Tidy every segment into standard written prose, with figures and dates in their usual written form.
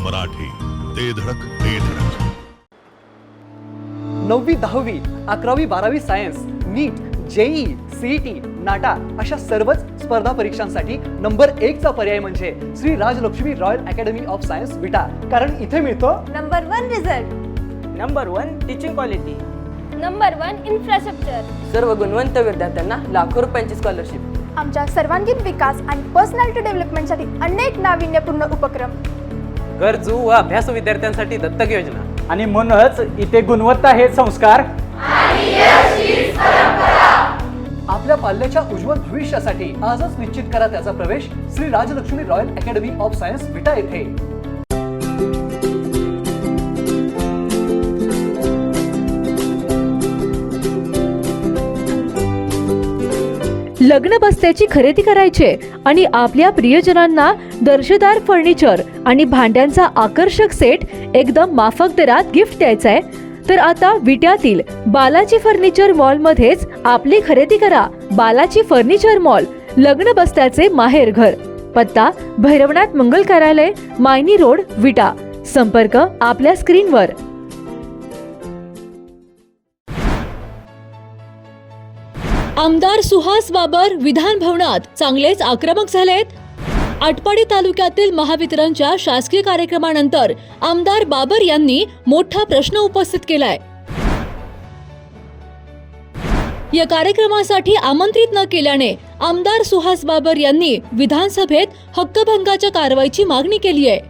मराठी, ते धडक ते धडक. 9वी 10वी 11वी 12वी science, NEET, JEE, CET, NATA अशा सर्वच स्पर्धा परीक्षांसाठी नंबर 1 चा पर्याय म्हणजे Shri Rajlakshmi royal academy of science Vita. कारण इथे मिळतो number 1 result, number 1 teaching quality, number 1 infrastructure, सर्व गुणवंत विद्यार्थ्यांना लाखो रुपयांची स्कॉलरशिप, आमच्या सर्वांगीण विकास आणि पर्सनॅलिटी डेव्हलपमेंटसाठी अनेक नाविन्यपूर्ण उपक्रम, गरजू व अभ्यासू विद्यार्थ्यांसाठी दत्तक योजना. आणि म्हणूनच इथे गुणवत्ता हे संस्कार आपल्या पाल्याच्या उज्ज्वल भविष्यासाठी आजच निश्चित करा त्याचा प्रवेश Shri Rajlakshmi royal academy of science Vita येथे. लग्न बस्त्याची खरेदी करायचे आणि आपल्या प्रियजनांना दर्जेदार फर्निचर आणि भांड्यांचा आकर्षक सेट एकदम माफक दरात गिफ्ट द्यायचा आहे, तर आता विट्यातील बालाजी फर्निचर मॉल मध्येच आपली खरेदी करा. बालाजी फर्निचर मॉल, लग्न बस्त्याचे माहेर घर. पत्ता भैरवनाथ मंगल कार्यालय, मायनी रोड, विटा. संपर्क आपल्या स्क्रीनवर. आमदार सुहास बाबर विधान भवनात चांगलेच आक्रमक झालेत. आटपाडी तालुक्यातील महावितरणच्या शासकीय कार्यक्रमानंतर आमदार बाबर यांनी मोठा प्रश्न उपस्थित केलाय. या कार्यक्रमासाठी आमंत्रित न केल्याने आमदार सुहास बाबर यांनी विधानसभेत हक्कभंगाच्या कारवाईची मागणी केली आहे.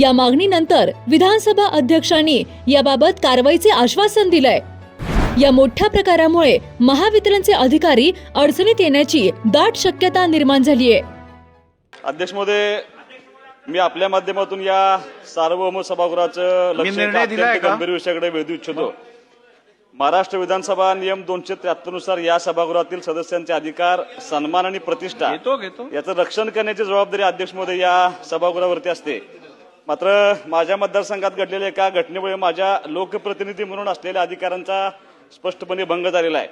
या मागणीनंतर विधानसभा अध्यक्षांनी याबाबत कारवाईचे आश्वासन दिलंय. या मोठ्या प्रकारामुळे महावितरणचे अधिकारी अडचणीत येण्याची दाट शक्यता निर्माण झाली आहे. अध्यक्ष महोदय, मी आपल्या माध्यमातून या सार्वभौम सभागृहाचं लक्ष अत्यंत गंभीर विषयाकडे वेधू इच्छितो. महाराष्ट्र विधानसभा नियम 273 नुसार या सभागृहातील सदस्यांचे अधिकार, सन्मान आणि प्रतिष्ठा याचं रक्षण करण्याची जबाबदारी अध्यक्ष महोदय या सभागृहावरती असते. मात्र माझ्या मतदारसंघात घडलेल्या एका घटनेमुळे माझ्या लोकप्रतिनिधी म्हणून असलेल्या अधिकारांचा स्पष्टपणे भंग झालेला आहे.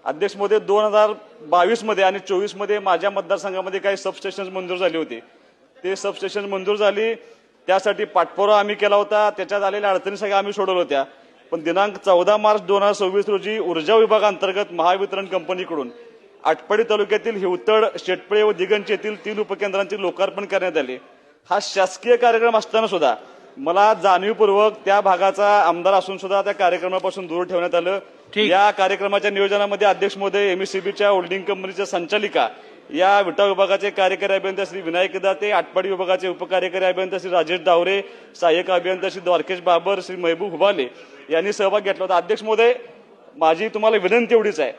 अध्यक्ष महोदय, 2022 मध्ये आणि 24 मध्ये माझ्या मतदारसंघामध्ये काही सबस्टेशन मंजूर झाली होती. ते सबस्टेशन मंजूर झाली, त्यासाठी पाठपुरावा आम्ही केला होता. त्याच्यात आलेल्या अडचणी सगळ्या आम्ही सोडवल्या होत्या. पण दिनांक 14 मार्च 2026 रोजी ऊर्जा विभागांतर्गत महावितरण कंपनीकडून आटपाडी तालुक्यातील हिवतड, शेटपळे व दिगंज येथील 3 उपकेंद्रांचे लोकार्पण करण्यात आले. हा शासकीय कार्यक्रम असताना सुद्धा मला जाणीवपूर्वक त्या भागाचा आमदार असून सुद्धा त्या कार्यक्रमापासून दूर ठेवण्यात आलं. या कार्यक्रमाच्या नियोजनामध्ये अध्यक्ष महोदय, एमएससीबीच्या होल्डिंग कंपनीच्या संचालिका, या विटा विभागाचे कार्यकारी अभियंता श्री विनायक दाते, आटपाडी विभागाचे उपकार्यकारी अभियंता श्री राजेश डावरे, सहाय्यक अभियंता श्री द्वारकेश बाबर, श्री महबूब हुबाले यांनी सहभाग घेतला होता. अध्यक्ष महोदय, माझी तुम्हाला विनंती एवढीच आहे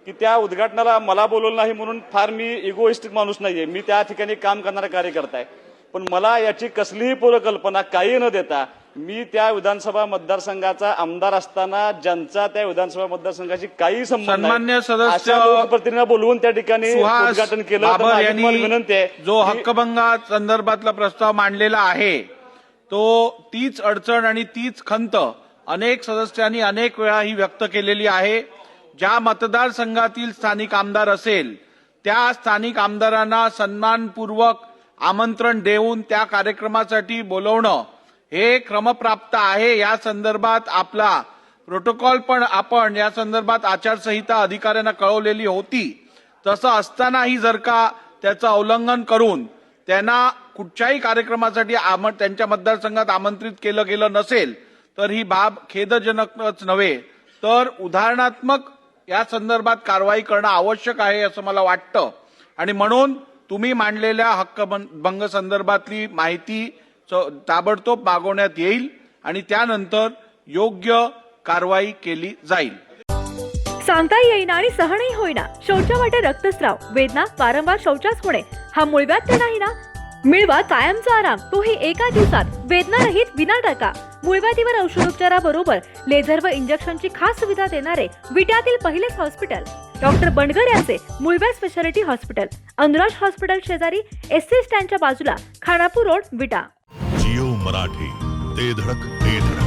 की त्या उद्घाटनाला मला बोलवलं नाही म्हणून फार मी इगोइस्टिक माणूस नाहीये. मी त्या ठिकाणी काम करणारा कार्यकर्ता आहे. पण मला याची कसलीही पूर्वकल्पना काही न देता मी त्या विधानसभा मतदारसंघाचा आमदार असताना ज्यांचा त्या विधानसभा मतदारसंघाची काही संबंध नाही अशा लोकप्रतिनिधींना बोलवून त्या ठिकाणी उद्घाटन केलं. विनंती आहे, जो हक्कभंगा संदर्भातला प्रस्ताव मांडलेला आहे तो तीच अडचण आणि तीच खंत अनेक सदस्यांनी अनेक वेळा ही व्यक्त केलेली आहे. ज्या मतदारसंघातील स्थानिक आमदार असेल त्या स्थानिक आमदारांना सन्मानपूर्वक आमंत्रण देऊन त्या कार्यक्रमासाठी बोलवणं हे क्रमप्राप्त आहे. या संदर्भात आपला प्रोटोकॉल पण आपण या संदर्भात आचारसंहिता अधिकाऱ्यांना कळवलेली होती. तसं असतानाही जर का त्याचं उल्लंघन करून त्यांना कुठच्याही कार्यक्रमासाठी त्यांच्या मतदारसंघात आमंत्रित केलं गेलं नसेल तर ही बाब खेदजनकच नव्हे तर उदाहरणात्मक या संदर्भात कारवाई करणं आवश्यक आहे असं मला वाटतं. आणि म्हणून तुम्ही मांडलेल्या हक्कभंग संदर्भातली माहिती ताबडतोब मागवण्यात येईल आणि त्यानंतर योग्य कारवाई केली जाईल. सांगता येईना आणि सहनही होईना, शौचावाटे रक्तस्राव, वेदना, वारंवार शौचास होणे हा मूळव्याध नाही ना? मिळवा कायमचा आराम, तोही एका दिवसात, वेदनारहित विना टाका. मूळव्याधीवर औषधोपचाराबरोबर लेझर व इंजेक्शनची खास सुविधा देणारे विट्यातील पहिलेच हॉस्पिटल डॉक्टर बंडगर यांचे मूळव्याध स्पेशालिटी हॉस्पिटल, अनुराज हॉस्पिटल शेजारी, एससी स्टँडच्या बाजूला, खानापूर रोड, विटा. जिओ मराठी, ते धडक ते धडक.